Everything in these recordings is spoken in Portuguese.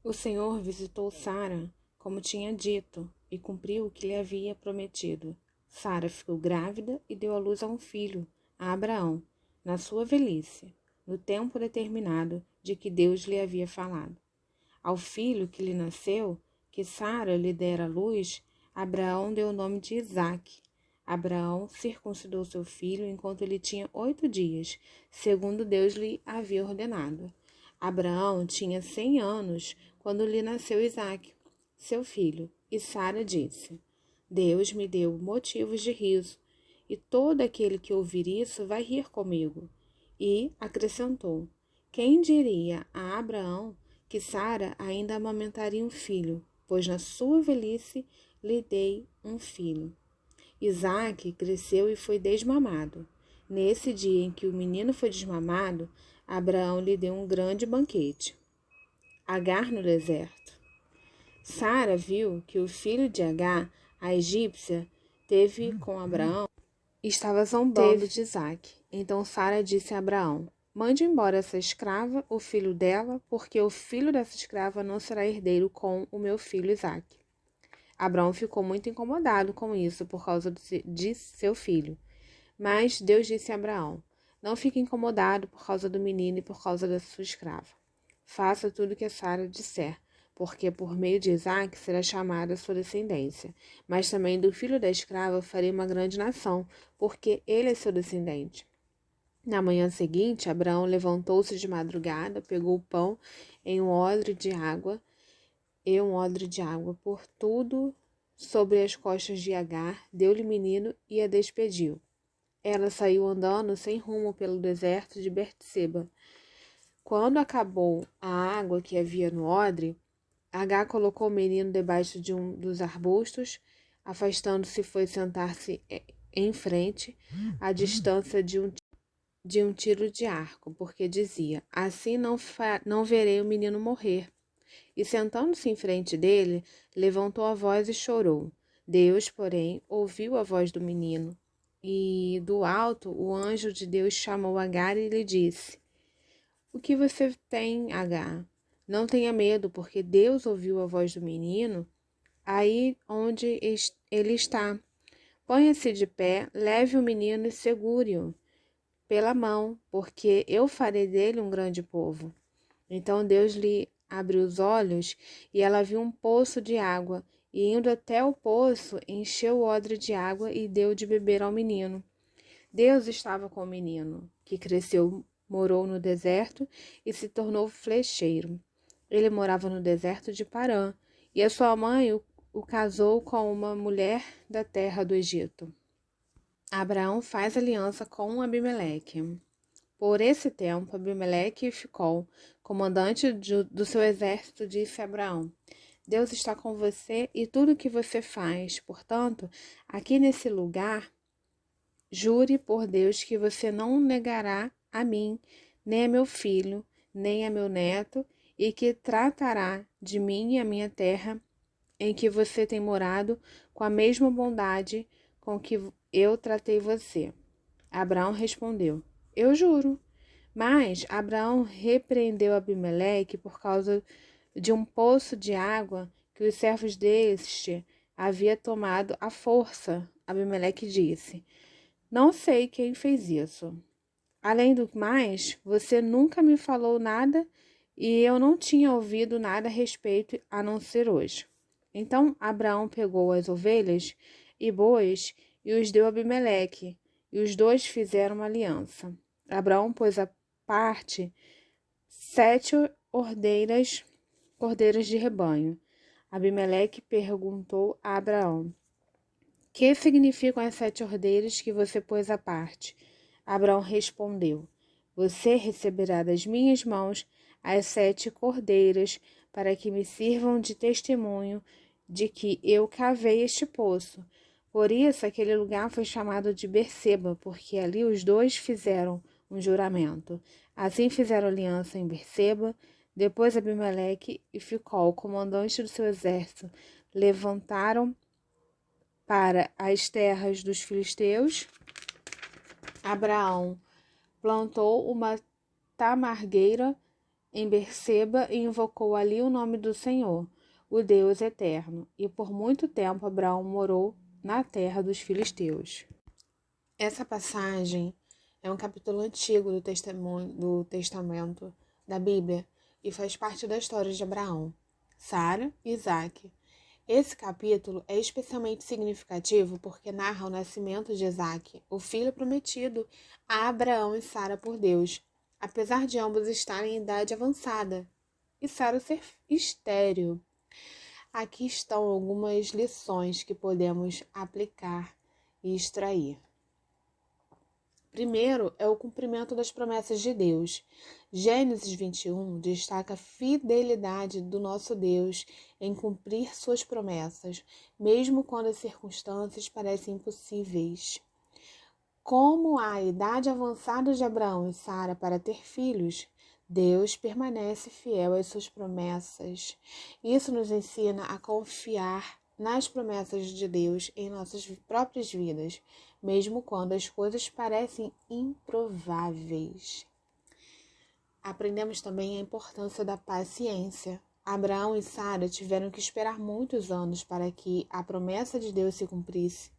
O Senhor visitou Sara, como tinha dito, e cumpriu o que lhe havia prometido. Sara ficou grávida e deu à luz a um filho, a Abraão, na sua velhice, no tempo determinado de que Deus lhe havia falado. Ao filho que lhe nasceu, que Sara lhe dera à luz, Abraão deu o nome de Isaque. Abraão circuncidou seu filho enquanto ele tinha 8 dias, segundo Deus lhe havia ordenado. Abraão tinha 100 anos quando lhe nasceu Isaque, seu filho, e Sara disse: Deus me deu motivos de riso, e todo aquele que ouvir isso vai rir comigo. E acrescentou: Quem diria a Abraão que Sara ainda amamentaria um filho, pois na sua velhice lhe dei um filho. Isaque cresceu e foi desmamado. Nesse dia em que o menino foi desmamado, Abraão lhe deu um grande banquete. Agar no deserto. Sara viu que o filho de Agar, a egípcia, teve com Abraão e estava zombando de Isaque. Então Sara disse a Abraão: Mande embora essa escrava, o filho dela, porque o filho dessa escrava não será herdeiro com o meu filho Isaque. Abraão ficou muito incomodado com isso por causa de seu filho. Mas Deus disse a Abraão: Não fique incomodado por causa do menino e por causa da sua escrava. Faça tudo o que Sara disser, porque por meio de Isaque será chamada a sua descendência. Mas também do filho da escrava farei uma grande nação, porque ele é seu descendente. Na manhã seguinte, Abraão levantou-se de madrugada, pegou o pão em um odre de água, por tudo sobre as costas de Agar, deu-lhe o menino e a despediu. Ela saiu andando sem rumo pelo deserto de Berseba. Quando acabou a água que havia no odre, Agar colocou o menino debaixo de um dos arbustos, afastando-se foi sentar-se em frente, à distância de um tiro de arco, porque dizia: Assim não verei o menino morrer. E sentando-se em frente dele, levantou a voz e chorou. Deus, porém, ouviu a voz do menino. E do alto o anjo de Deus chamou Agar e lhe disse: O que você tem, Agar? Não tenha medo, porque Deus ouviu a voz do menino aí onde ele está. Ponha-se de pé, leve o menino e segure-o pela mão, porque eu farei dele um grande povo. Então Deus lhe abriu os olhos e ela viu um poço de água, e indo até o poço, encheu o odre de água e deu de beber ao menino. Deus estava com o menino, que cresceu, morou no deserto e se tornou flecheiro. Ele morava no deserto de Parã, e a sua mãe o casou com uma mulher da terra do Egito. Abraão faz aliança com Abimeleque. Por esse tempo, Abimeleque e Ficol, comandante do seu exército, disse a Abraão: Deus está com você e tudo o que você faz. Portanto, aqui nesse lugar, jure por Deus que você não negará a mim, nem a meu filho, nem a meu neto, e que tratará de mim e a minha terra em que você tem morado com a mesma bondade com que eu tratei você. Abraão respondeu: Eu juro. Mas Abraão repreendeu Abimeleque por causa de um poço de água que os servos deste havia tomado à força. Abimeleque disse: Não sei quem fez isso. Além do mais, você nunca me falou nada e eu não tinha ouvido nada a respeito a não ser hoje. Então Abraão pegou as ovelhas e bois e os deu a Abimeleque, e os dois fizeram uma aliança. Abraão pôs à parte 7 cordeiras de rebanho. Abimeleque perguntou a Abraão: Que significam as 7 cordeiras que você pôs à parte? Abraão respondeu: Você receberá das minhas mãos as 7 cordeiras, para que me sirvam de testemunho de que eu cavei este poço. Por isso aquele lugar foi chamado de Berseba, porque ali os dois fizeram um juramento. Assim fizeram aliança em Berseba. Depois Abimeleque e Ficol, comandante do seu exército, levantaram para as terras dos filisteus. Abraão plantou uma tamargueira em Berseba e invocou ali o nome do Senhor, o Deus eterno, e por muito tempo Abraão morou na terra dos filisteus. Essa passagem é um capítulo antigo do Testamento da Bíblia e faz parte da história de Abraão, Sara e Isaque. Esse capítulo é especialmente significativo porque narra o nascimento de Isaque, o filho prometido a Abraão e Sara por Deus, apesar de ambos estarem em idade avançada e Sara ser estéril. Aqui estão algumas lições que podemos aplicar e extrair. Primeiro é o cumprimento das promessas de Deus. Gênesis 21 destaca a fidelidade do nosso Deus em cumprir suas promessas, mesmo quando as circunstâncias parecem impossíveis. Como a idade avançada de Abraão e Sara para ter filhos, Deus permanece fiel às suas promessas. Isso nos ensina a confiar nas promessas de Deus em nossas próprias vidas, mesmo quando as coisas parecem improváveis. Aprendemos também a importância da paciência. Abraão e Sara tiveram que esperar muitos anos para que a promessa de Deus se cumprisse.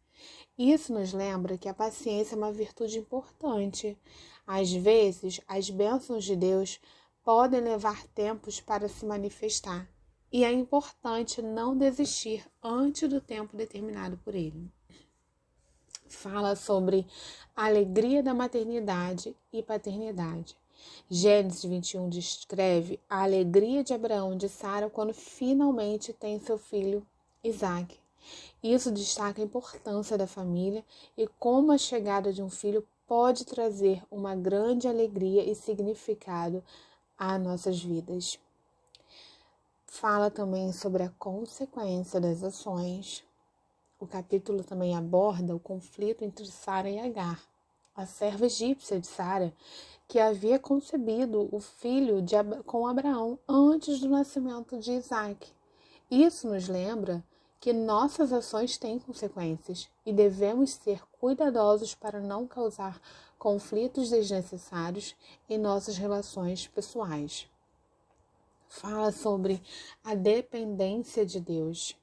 Isso nos lembra que a paciência é uma virtude importante. Às vezes, as bênçãos de Deus podem levar tempos para se manifestar, e é importante não desistir antes do tempo determinado por Ele. Fala sobre a alegria da maternidade e paternidade. Gênesis 21 descreve a alegria de Abraão e de Sara quando finalmente tem seu filho Isaque. Isso destaca a importância da família e como a chegada de um filho pode trazer uma grande alegria e significado às nossas vidas. Fala também sobre a consequência das ações. O capítulo também aborda o conflito entre Sara e Agar, a serva egípcia de Sara, que havia concebido o filho com Abraão antes do nascimento de Isaque. Isso nos lembra que nossas ações têm consequências e devemos ser cuidadosos para não causar conflitos desnecessários em nossas relações pessoais. Fala sobre a dependência de Deus.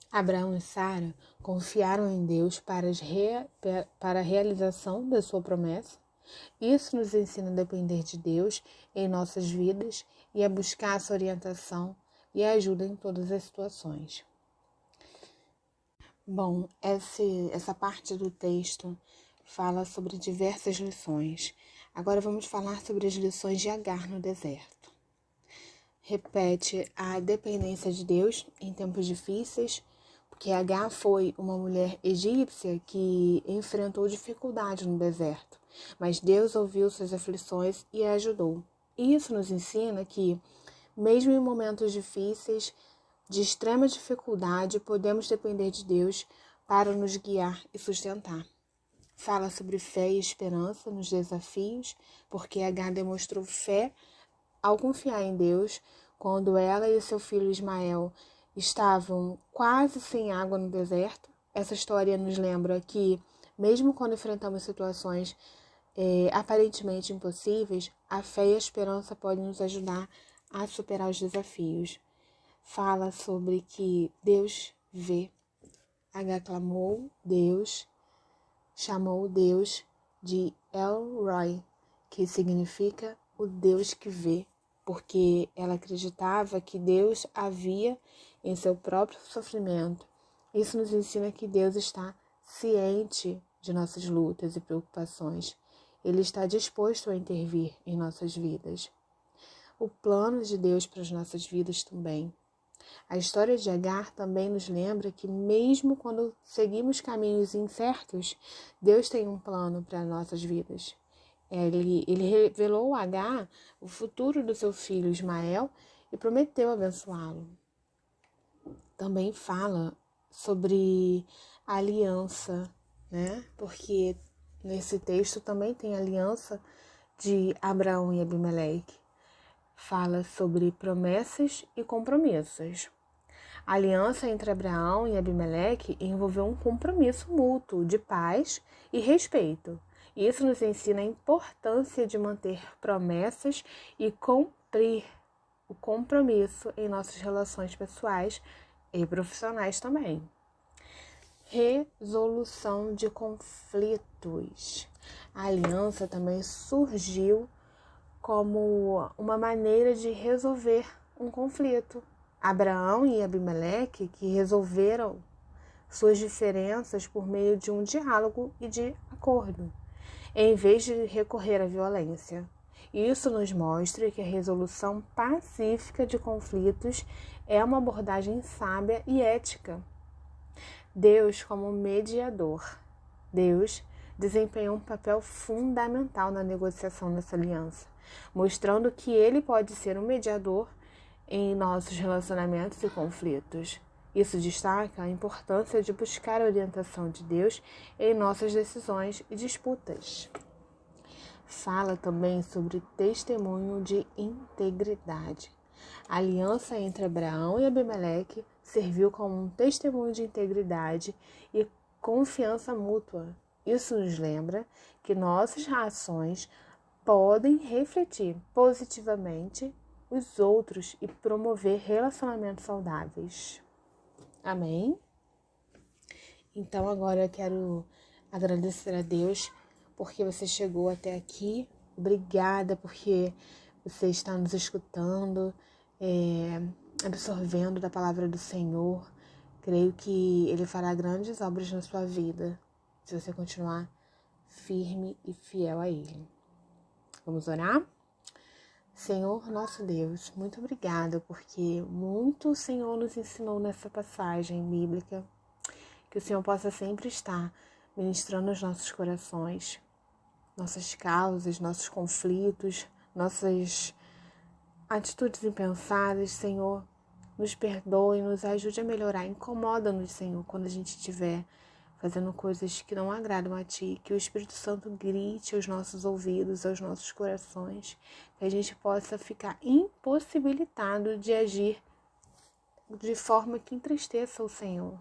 Abraão e Sara confiaram em Deus para a realização da sua promessa. Isso nos ensina a depender de Deus em nossas vidas e a buscar sua orientação e ajuda em todas as situações. Bom, essa parte do texto fala sobre diversas lições. Agora vamos falar sobre as lições de Agar no deserto. Repete a dependência de Deus em tempos difíceis, porque Agar foi uma mulher egípcia que enfrentou dificuldade no deserto, mas Deus ouviu suas aflições e a ajudou. Isso nos ensina que, mesmo em momentos difíceis, de extrema dificuldade, podemos depender de Deus para nos guiar e sustentar. Fala sobre fé e esperança nos desafios, porque Agar demonstrou fé ao confiar em Deus quando ela e seu filho Ismael estavam quase sem água no deserto. Essa história nos lembra que, mesmo quando enfrentamos situações aparentemente impossíveis, a fé e a esperança podem nos ajudar a superar os desafios. Fala sobre que Deus vê. Agar clamou Deus, chamou Deus de El Roi, que significa o Deus que vê, porque ela acreditava que Deus a via em seu próprio sofrimento. Isso nos ensina que Deus está ciente de nossas lutas e preocupações. Ele está disposto a intervir em nossas vidas. O plano de Deus para as nossas vidas também. A história de Agar também nos lembra que mesmo quando seguimos caminhos incertos, Deus tem um plano para nossas vidas. Ele revelou a Agar o futuro do seu filho Ismael e prometeu abençoá-lo. Também fala sobre a aliança, né? Porque nesse texto também tem a aliança de Abraão e Abimeleque. Fala sobre promessas e compromissos. A aliança entre Abraão e Abimeleque envolveu um compromisso mútuo de paz e respeito. Isso nos ensina a importância de manter promessas e cumprir o compromisso em nossas relações pessoais e profissionais também. Resolução de conflitos. A aliança também surgiu como uma maneira de resolver um conflito. Abraão e Abimeleque, que resolveram suas diferenças por meio de um diálogo e de acordo, em vez de recorrer à violência. Isso nos mostra que a resolução pacífica de conflitos é uma abordagem sábia e ética. Deus como mediador. Deus desempenhou um papel fundamental na negociação dessa aliança, mostrando que ele pode ser um mediador em nossos relacionamentos e conflitos. Isso destaca a importância de buscar a orientação de Deus em nossas decisões e disputas. Fala também sobre testemunho de integridade. A aliança entre Abraão e Abimeleque serviu como um testemunho de integridade e confiança mútua. Isso nos lembra que nossas ações podem refletir positivamente os outros e promover relacionamentos saudáveis. Amém? Então agora eu quero agradecer a Deus porque você chegou até aqui. Obrigada porque você está nos escutando, absorvendo da palavra do Senhor. Creio que Ele fará grandes obras na sua vida, se você continuar firme e fiel a Ele. Vamos orar? Senhor, nosso Deus, muito obrigada, porque muito o Senhor nos ensinou nessa passagem bíblica. Que o Senhor possa sempre estar ministrando os nossos corações, nossas causas, nossos conflitos, nossas atitudes impensadas. Senhor, nos perdoe, nos ajude a melhorar. Incomoda-nos, Senhor, quando a gente estiver fazendo coisas que não agradam a Ti, que o Espírito Santo grite aos nossos ouvidos, aos nossos corações, que a gente possa ficar impossibilitado de agir de forma que entristeça o Senhor,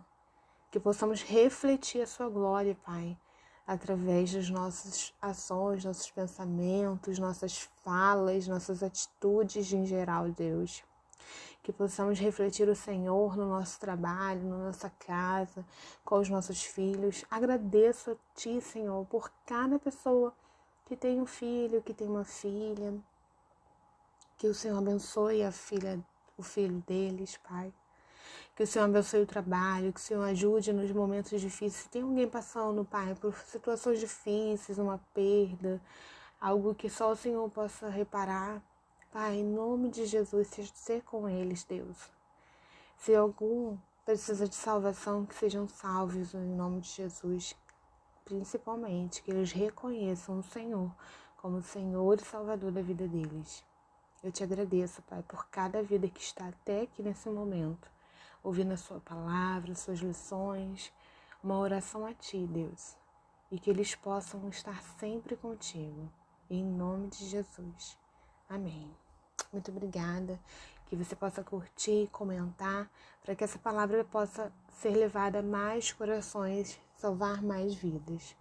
que possamos refletir a Sua glória, Pai, através das nossas ações, nossos pensamentos, nossas falas, nossas atitudes em geral, Deus. Que possamos refletir o Senhor no nosso trabalho, na nossa casa, com os nossos filhos. Agradeço a Ti, Senhor, por cada pessoa que tem um filho, que tem uma filha. Que o Senhor abençoe o filho deles, Pai. Que o Senhor abençoe o trabalho, que o Senhor ajude nos momentos difíceis. Se tem alguém passando, Pai, por situações difíceis, uma perda, algo que só o Senhor possa reparar, Pai, em nome de Jesus, seja com eles, Deus. Se algum precisa de salvação, que sejam salvos em nome de Jesus. Principalmente, que eles reconheçam o Senhor como o Senhor e Salvador da vida deles. Eu te agradeço, Pai, por cada vida que está até aqui nesse momento, ouvindo a Sua palavra, Suas lições, uma oração a Ti, Deus. E que eles possam estar sempre contigo. Em nome de Jesus. Amém. Muito obrigada, que você possa curtir, comentar, para que essa palavra possa ser levada a mais corações, salvar mais vidas.